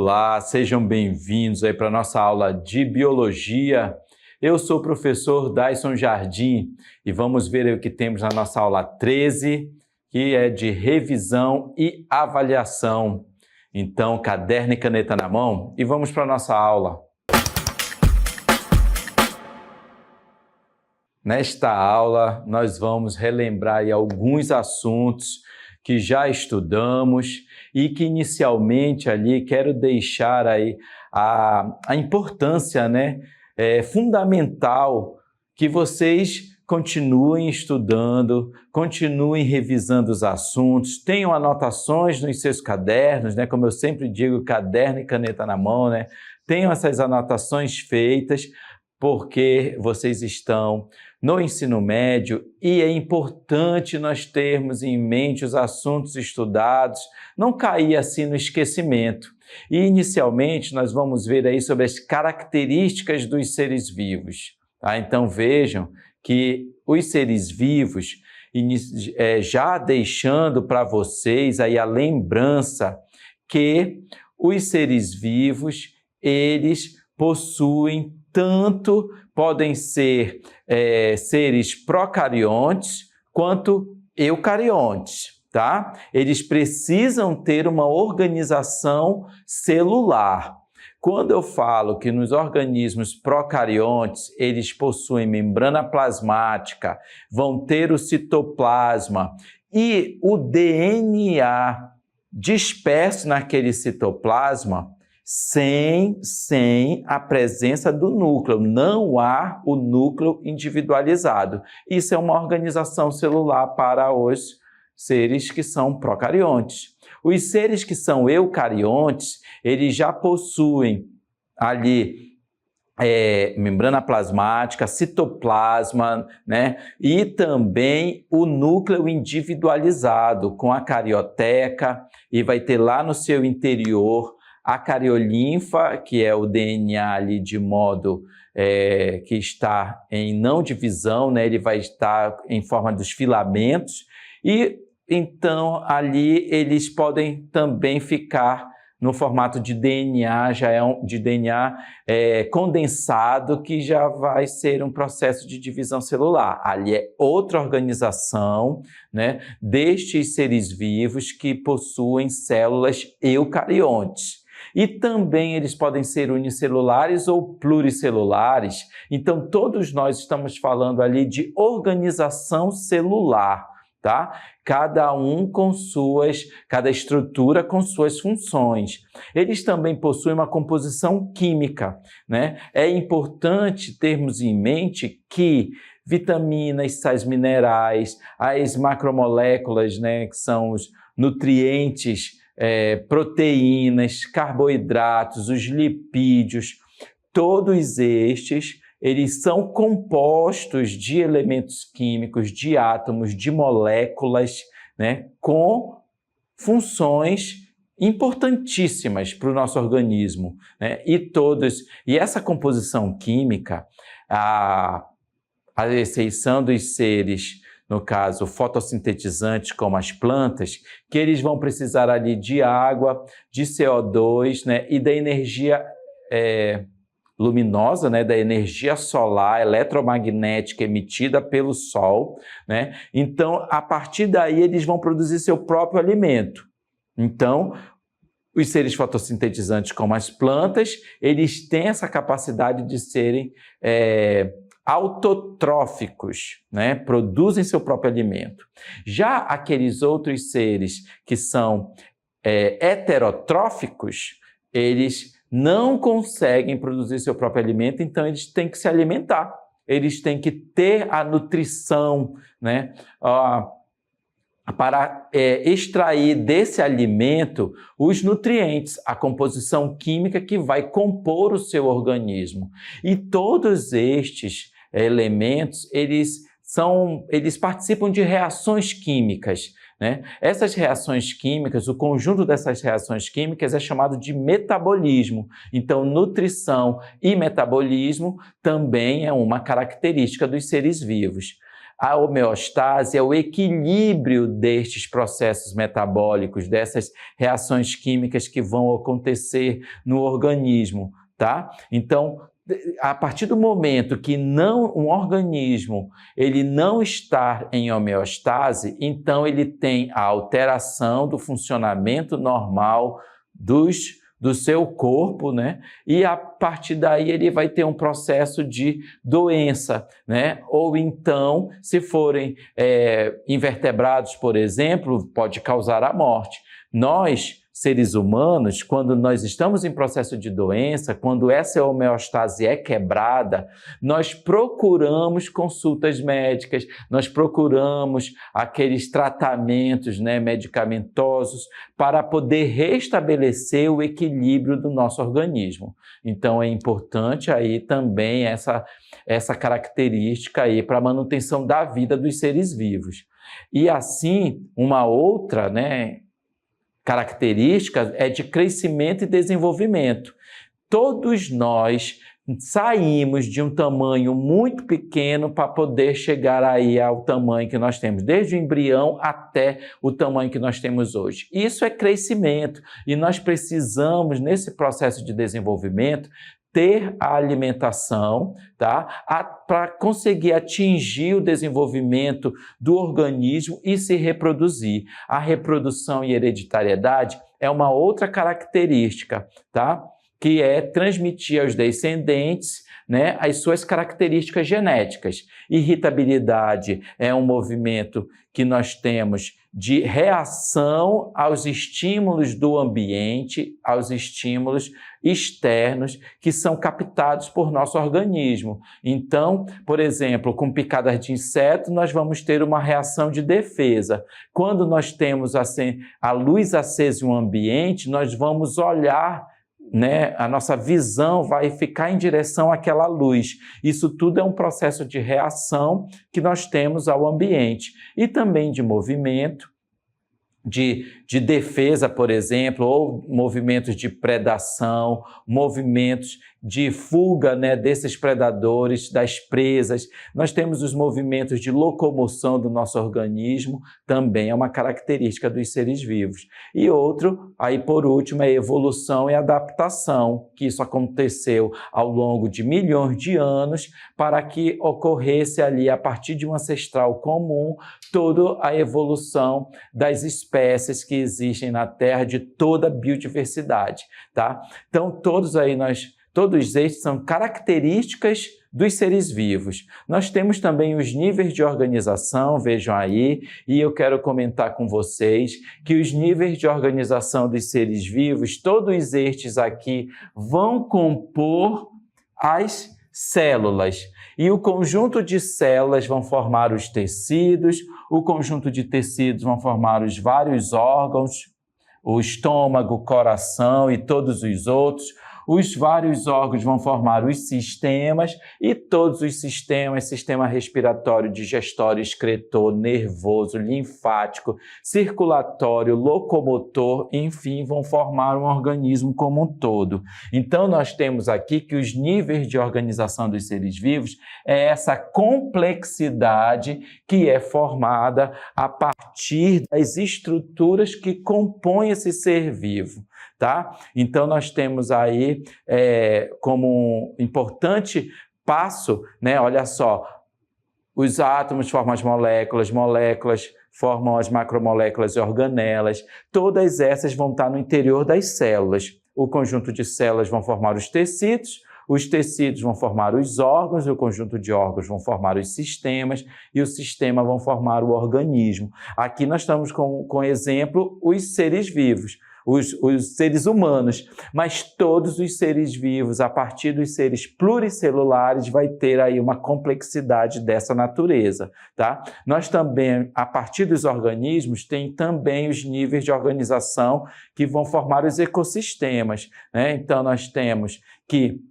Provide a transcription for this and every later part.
Olá, sejam bem-vindos aí para a nossa aula de Biologia. Eu sou o professor Daison Jardim e vamos ver o que temos na nossa aula 13, que é de revisão e avaliação. Então, caderno e caneta na mão e vamos para a nossa aula. Nesta aula, nós vamos relembrar aí alguns assuntos que já estudamos e que inicialmente ali quero deixar aí a importância, né, fundamental que vocês continuem estudando, continuem revisando os assuntos, tenham anotações nos seus cadernos, né, como eu sempre digo, caderno e caneta na mão, né, tenham essas anotações feitas, porque vocês estão no ensino médio e é importante nós termos em mente os assuntos estudados, não cair assim no esquecimento. E inicialmente nós vamos ver aí sobre as características dos seres vivos. Tá? Então vejam que os seres vivos, já deixando para vocês aí a lembrança que os seres vivos, eles possuem tanto podem ser seres procariontes quanto eucariontes, tá? Eles precisam ter uma organização celular. Quando eu falo que nos organismos procariontes eles possuem membrana plasmática, vão ter o citoplasma e o DNA disperso naquele citoplasma, sem a presença do núcleo, não há o núcleo individualizado. Isso é uma organização celular para os seres que são procariontes. Os seres que são eucariontes, eles já possuem ali membrana plasmática, citoplasma, né? E também o núcleo individualizado, com a carioteca, e vai ter lá no seu interior a cariolinfa, que é o DNA ali de modo que está em não divisão, né? Ele vai estar em forma dos filamentos, e então ali eles podem também ficar no formato de DNA, já é de DNA condensado, que já vai ser um processo de divisão celular. Ali é outra organização, né, destes seres vivos que possuem células eucariontes. E também eles podem ser unicelulares ou pluricelulares. Então, todos nós estamos falando ali de organização celular, tá? Cada estrutura com suas funções. Eles também possuem uma composição química, né? É importante termos em mente que vitaminas, sais minerais, as macromoléculas, né, que são os nutrientes, proteínas, carboidratos, os lipídios, todos estes, eles são compostos de elementos químicos, de átomos, de moléculas, né, com funções importantíssimas para o nosso organismo, né? E essa composição química, a exceção dos seres, no caso, fotossintetizantes, como as plantas, que eles vão precisar ali de água, de CO2, né, e da energia luminosa, né, da energia solar, eletromagnética emitida pelo Sol, né? Então, a partir daí, eles vão produzir seu próprio alimento. Então, os seres fotossintetizantes, como as plantas, eles têm essa capacidade de serem autotróficos, né? Produzem seu próprio alimento. Já aqueles outros seres que são heterotróficos, eles não conseguem produzir seu próprio alimento, então eles têm que se alimentar, eles têm que ter a nutrição, né? Para extrair desse alimento os nutrientes, a composição química que vai compor o seu organismo. E todos estes elementos, eles participam de reações químicas, né? Essas reações químicas, o conjunto dessas reações químicas é chamado de metabolismo. Então, nutrição e metabolismo também é uma característica dos seres vivos. A homeostase é o equilíbrio destes processos metabólicos, dessas reações químicas que vão acontecer no organismo, tá? Então, a partir do momento que um organismo ele não está em homeostase, então ele tem a alteração do funcionamento normal do seu corpo, né? E a partir daí ele vai ter um processo de doença, né? Ou então, se forem invertebrados, por exemplo, pode causar a morte. Nós, seres humanos, quando nós estamos em processo de doença, quando essa homeostase é quebrada, nós procuramos consultas médicas, nós procuramos aqueles tratamentos, né, medicamentosos para poder restabelecer o equilíbrio do nosso organismo. Então é importante aí também essa característica aí para a manutenção da vida dos seres vivos. E assim, uma outra, né, característica é de crescimento e desenvolvimento. Todos nós saímos de um tamanho muito pequeno para poder chegar aí ao tamanho que nós temos, desde o embrião até o tamanho que nós temos hoje. Isso é crescimento e nós precisamos, nesse processo de desenvolvimento, ter a alimentação, tá? Para conseguir atingir o desenvolvimento do organismo e se reproduzir. A reprodução e hereditariedade é uma outra característica, tá? Que é transmitir aos descendentes, né, as suas características genéticas. Irritabilidade é um movimento que nós temos de reação aos estímulos do ambiente, aos estímulos externos que são captados por nosso organismo. Então, por exemplo, com picadas de inseto, nós vamos ter uma reação de defesa. Quando nós temos a luz acesa em um ambiente, nós vamos olhar, né, a nossa visão vai ficar em direção àquela luz. Isso tudo é um processo de reação que nós temos ao ambiente e também de movimento, de defesa, por exemplo, ou movimentos de predação, movimentos de fuga, né, desses predadores, das presas. Nós temos os movimentos de locomoção do nosso organismo, também é uma característica dos seres vivos. E outro, aí por último, é evolução e adaptação, que isso aconteceu ao longo de milhões de anos para que ocorresse ali, a partir de um ancestral comum, toda a evolução das espécies que existem na Terra, de toda a biodiversidade, tá? Então, todos estes são características dos seres vivos. Nós temos também os níveis de organização, vejam aí, e eu quero comentar com vocês que os níveis de organização dos seres vivos, todos estes aqui, vão compor as células. E o conjunto de células vão formar os tecidos, o conjunto de tecidos vão formar os vários órgãos, o estômago, o coração e todos os outros. Os vários órgãos vão formar os sistemas e todos os sistemas, sistema respiratório, digestório, excretor, nervoso, linfático, circulatório, locomotor, enfim, vão formar um organismo como um todo. Então, nós temos aqui que os níveis de organização dos seres vivos é essa complexidade que é formada a partir das estruturas que compõem esse ser vivo. Tá? Então, nós temos aí como um importante passo, né? Olha só, os átomos formam as moléculas, moléculas formam as macromoléculas e organelas, todas essas vão estar no interior das células. O conjunto de células vão formar os tecidos vão formar os órgãos, e o conjunto de órgãos vão formar os sistemas, e o sistema vão formar o organismo. Aqui nós estamos com exemplo, os seres vivos. Os seres humanos, mas todos os seres vivos, a partir dos seres pluricelulares, vai ter aí uma complexidade dessa natureza, tá? Nós também, a partir dos organismos, tem também os níveis de organização que vão formar os ecossistemas, né? Então, nós temos que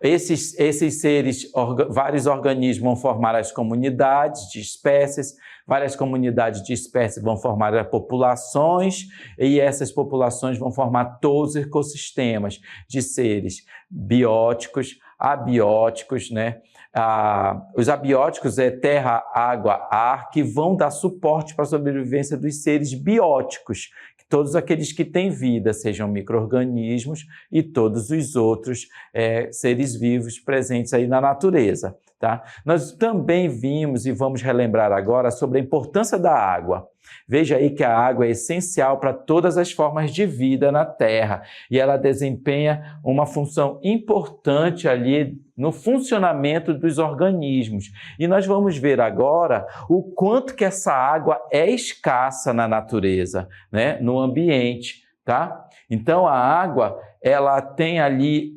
esses seres, vários organismos vão formar as comunidades de espécies, várias comunidades de espécies vão formar as populações, e essas populações vão formar todos os ecossistemas de seres bióticos, abióticos, né? Os abióticos é terra, água, ar, que vão dar suporte para a sobrevivência dos seres bióticos, todos aqueles que têm vida, sejam micro-organismos e todos os outros seres vivos presentes aí na natureza. Tá? Nós também vimos e vamos relembrar agora sobre a importância da água. Veja aí que a água é essencial para todas as formas de vida na Terra e ela desempenha uma função importante ali no funcionamento dos organismos. E nós vamos ver agora o quanto que essa água é escassa na natureza, né? No ambiente, tá? Então a água, ela tem ali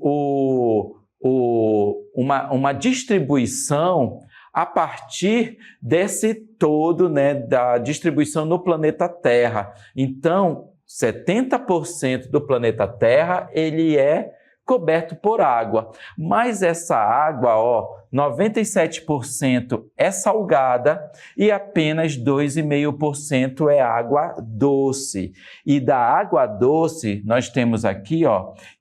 uma distribuição a partir desse todo, né, da distribuição no planeta Terra. Então, 70% do planeta Terra ele é coberto por água, mas essa água, 97% é salgada e apenas 2,5% é água doce. E da água doce, nós temos aqui,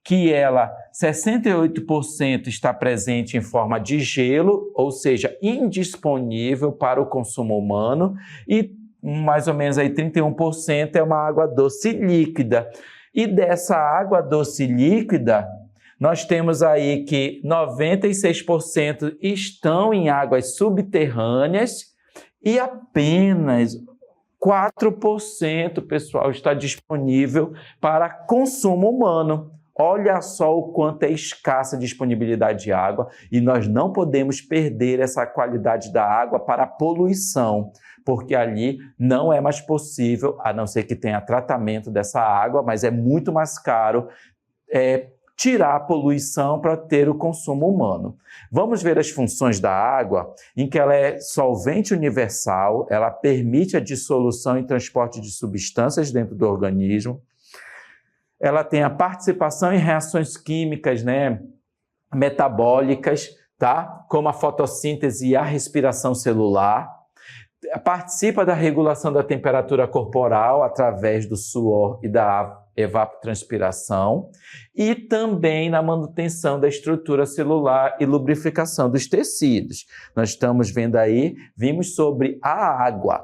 que ela 68% está presente em forma de gelo, ou seja, indisponível para o consumo humano, e mais ou menos aí 31% é uma água doce líquida. E dessa água doce líquida, nós temos aí que 96% estão em águas subterrâneas e apenas 4%, pessoal, está disponível para consumo humano. Olha só o quanto é escassa a disponibilidade de água e nós não podemos perder essa qualidade da água para a poluição, porque ali não é mais possível, a não ser que tenha tratamento dessa água, mas é muito mais caro tirar a poluição para ter o consumo humano. Vamos ver as funções da água, em que ela é solvente universal, ela permite a dissolução e transporte de substâncias dentro do organismo, ela tem a participação em reações químicas, né, metabólicas, tá? Como a fotossíntese e a respiração celular, participa da regulação da temperatura corporal através do suor e da evapotranspiração e também na manutenção da estrutura celular e lubrificação dos tecidos. Nós estamos vendo aí, vimos sobre a água,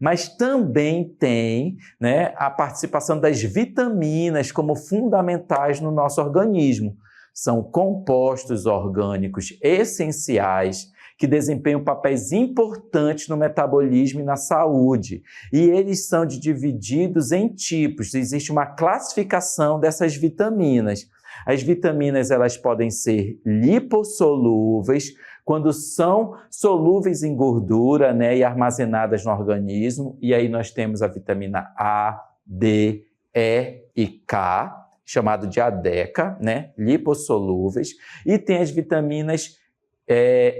mas também tem, né, a participação das vitaminas como fundamentais no nosso organismo. São compostos orgânicos essenciais que desempenham papéis importantes no metabolismo e na saúde. E eles são divididos em tipos. Existe uma classificação dessas vitaminas. As vitaminas, elas podem ser lipossolúveis, quando são solúveis em gordura, né, e armazenadas no organismo. E aí nós temos a vitamina A, D, E e K, chamado de ADECA, né, lipossolúveis. E tem as vitaminas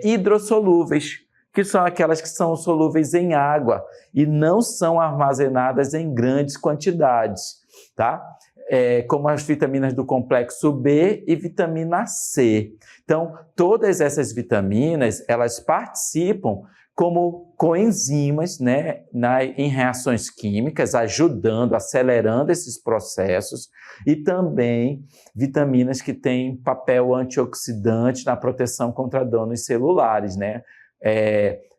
hidrossolúveis, que são aquelas que são solúveis em água e não são armazenadas em grandes quantidades, tá? Como as vitaminas do complexo B e vitamina C. Então, todas essas vitaminas, elas participam como coenzimas, né, em reações químicas, ajudando, acelerando esses processos, e também vitaminas que têm papel antioxidante na proteção contra danos celulares, né?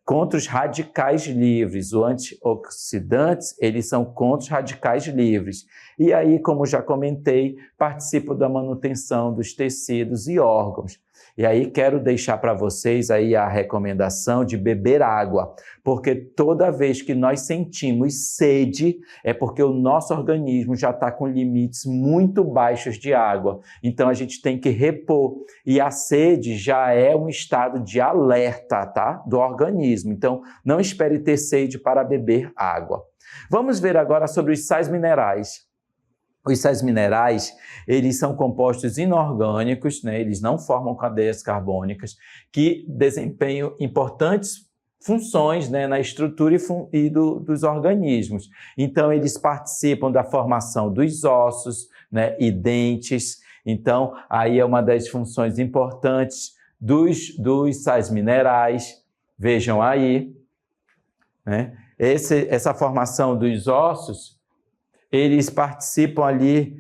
Contra os radicais livres. Os antioxidantes, eles são contra os radicais livres. E aí, como já comentei, participam da manutenção dos tecidos e órgãos. E aí quero deixar para vocês aí a recomendação de beber água, porque toda vez que nós sentimos sede, é porque o nosso organismo já está com limites muito baixos de água. Então a gente tem que repor. E a sede já é um estado de alerta, tá? Do organismo. Então não espere ter sede para beber água. Vamos ver agora sobre os sais minerais. Os sais minerais, eles são compostos inorgânicos, né? Eles não formam cadeias carbônicas, que desempenham importantes funções, né, na estrutura dos organismos. Então, eles participam da formação dos ossos, né, e dentes. Então, aí é uma das funções importantes dos sais minerais. Vejam aí, né? Essa formação dos ossos, eles participam ali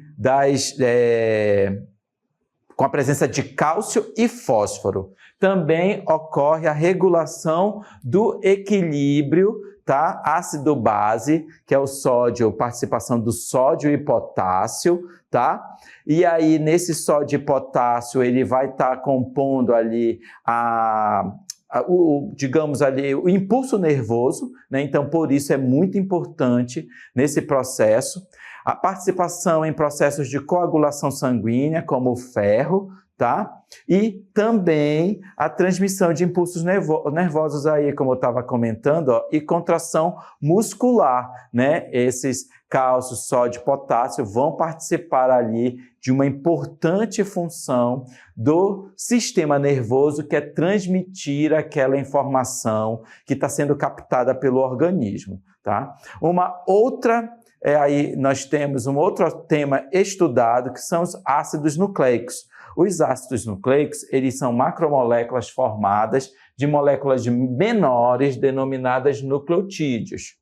com a presença de cálcio e fósforo. Também ocorre a regulação do equilíbrio, tá? Ácido-base, que é o sódio, participação do sódio e potássio, tá? E aí, nesse sódio e potássio, ele vai estar compondo ali digamos ali, o impulso nervoso, né? Então, por isso é muito importante nesse processo. A participação em processos de coagulação sanguínea, como o ferro, tá? E também a transmissão de impulsos nervosos aí, como eu estava comentando, ó, e contração muscular, né? Esses cálcio, sódio, potássio vão participar ali de uma importante função do sistema nervoso, que é transmitir aquela informação que está sendo captada pelo organismo, tá? Uma outra, aí nós temos um outro tema estudado, que são os ácidos nucleicos. Os ácidos nucleicos, eles são macromoléculas formadas de moléculas menores denominadas nucleotídeos.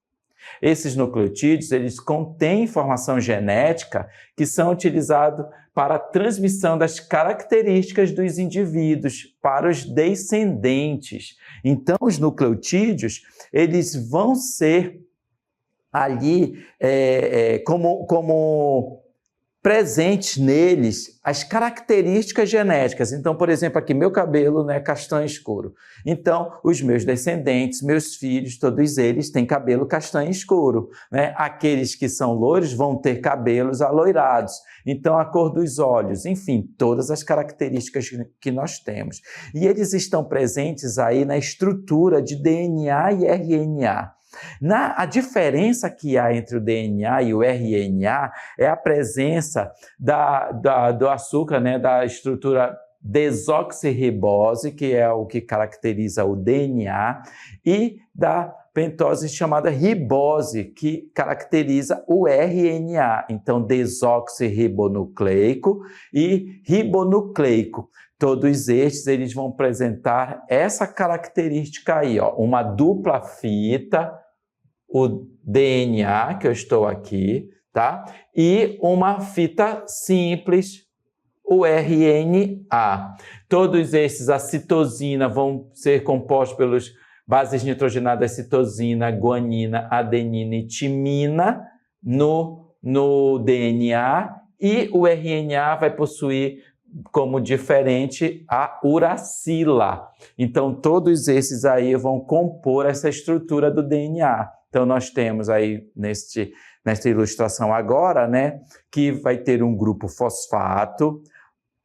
Esses nucleotídeos, eles contêm informação genética que são utilizados para a transmissão das características dos indivíduos para os descendentes. Então, os nucleotídeos, eles vão ser ali como presentes neles as características genéticas. Então, por exemplo, aqui meu cabelo, né, castanho escuro. Então, os meus descendentes, meus filhos, todos eles têm cabelo castanho escuro, né? Aqueles que são loiros vão ter cabelos aloirados. Então, a cor dos olhos, enfim, todas as características que nós temos. E eles estão presentes aí na estrutura de DNA e RNA. A diferença que há entre o DNA e o RNA é a presença do açúcar, né, da estrutura desoxirribose, que é o que caracteriza o DNA, e da pentose chamada ribose, que caracteriza o RNA. Então, desoxirribonucleico e ribonucleico. Todos estes eles vão apresentar essa característica aí, ó, uma dupla fita, o DNA, que eu estou aqui, tá? E uma fita simples, o RNA. Todos esses, a citosina, vão ser compostos pelas bases nitrogenadas citosina, guanina, adenina e timina no DNA, e o RNA vai possuir como diferente a uracila. Então, todos esses aí vão compor essa estrutura do DNA. Então, nós temos aí, nesta ilustração agora, né, que vai ter um grupo fosfato,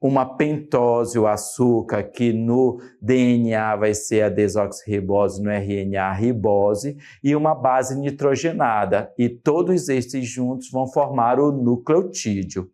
uma pentose, o açúcar, que no DNA vai ser a desoxirribose, no RNA a ribose, e uma base nitrogenada. E todos esses juntos vão formar o nucleotídeo.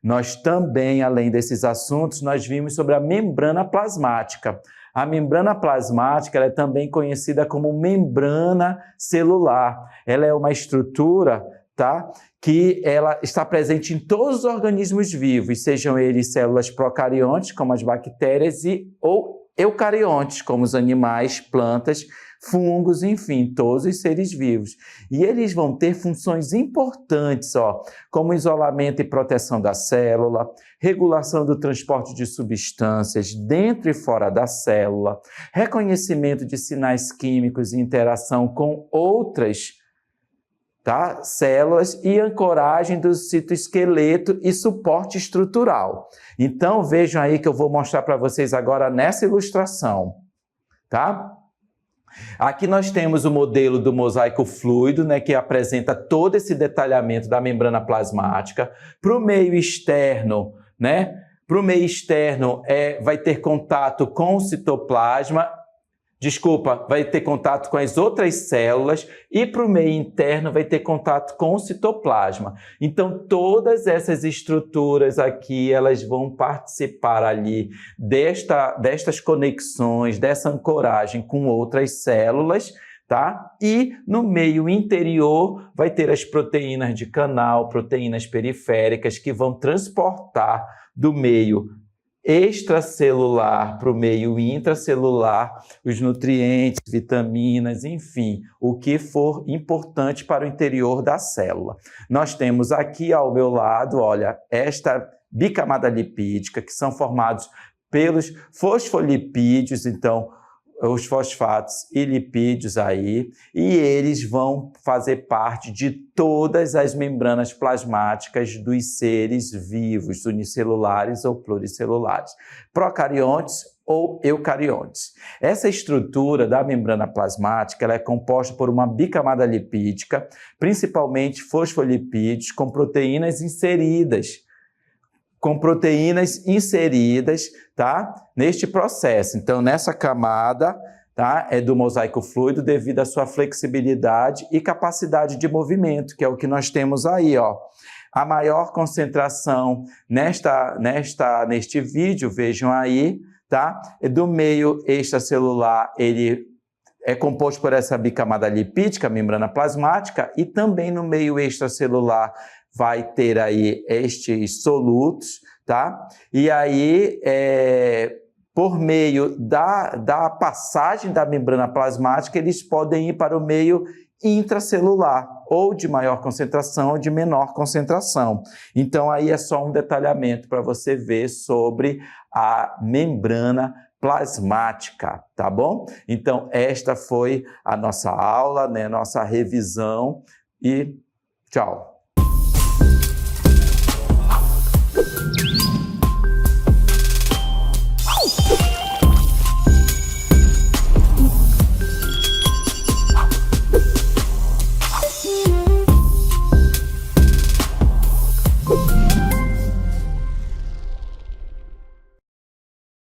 Nós também, além desses assuntos, nós vimos sobre a membrana plasmática. A membrana plasmática ela é também conhecida como membrana celular. Ela é uma estrutura, tá, que ela está presente em todos os organismos vivos, sejam eles células procariontes, como as bactérias, ou eucariontes, como os animais, plantas, fungos, enfim, todos os seres vivos. E eles vão ter funções importantes, ó, como isolamento e proteção da célula, regulação do transporte de substâncias dentro e fora da célula, reconhecimento de sinais químicos e interação com outras, tá, células e ancoragem do citoesqueleto e suporte estrutural. Então, vejam aí que eu vou mostrar para vocês agora nessa ilustração, tá? Aqui nós temos o modelo do mosaico fluido, né, que apresenta todo esse detalhamento da membrana plasmática. Para o meio externo, né, vai ter contato com o citoplasma, vai ter contato com as outras células, e para o meio interno vai ter contato com o citoplasma. Então, todas essas estruturas aqui, elas vão participar ali destas conexões, dessa ancoragem com outras células, tá? E no meio interior vai ter as proteínas de canal, proteínas periféricas, que vão transportar do meio extracelular para o meio intracelular os nutrientes, vitaminas, enfim, o que for importante para o interior da célula. Nós temos aqui ao meu lado, olha, esta bicamada lipídica, que são formados pelos fosfolipídios, então, os fosfatos e lipídios aí, e eles vão fazer parte de todas as membranas plasmáticas dos seres vivos, unicelulares ou pluricelulares, procariontes ou eucariontes. Essa estrutura da membrana plasmática ela é composta por uma bicamada lipídica, principalmente fosfolipídios com proteínas inseridas, tá, neste processo. Então, nessa camada, tá, é do mosaico fluido devido à sua flexibilidade e capacidade de movimento, que é o que nós temos aí, ó. A maior concentração neste vídeo, vejam aí, tá, é do meio extracelular, ele é composto por essa bicamada lipídica, membrana plasmática, e também no meio extracelular vai ter aí estes solutos, tá? E aí, por meio da passagem da membrana plasmática, eles podem ir para o meio intracelular, ou de maior concentração ou de menor concentração. Então, aí é só um detalhamento para você ver sobre a membrana plasmática, tá bom? Então, esta foi a nossa aula, né? Nossa revisão e tchau!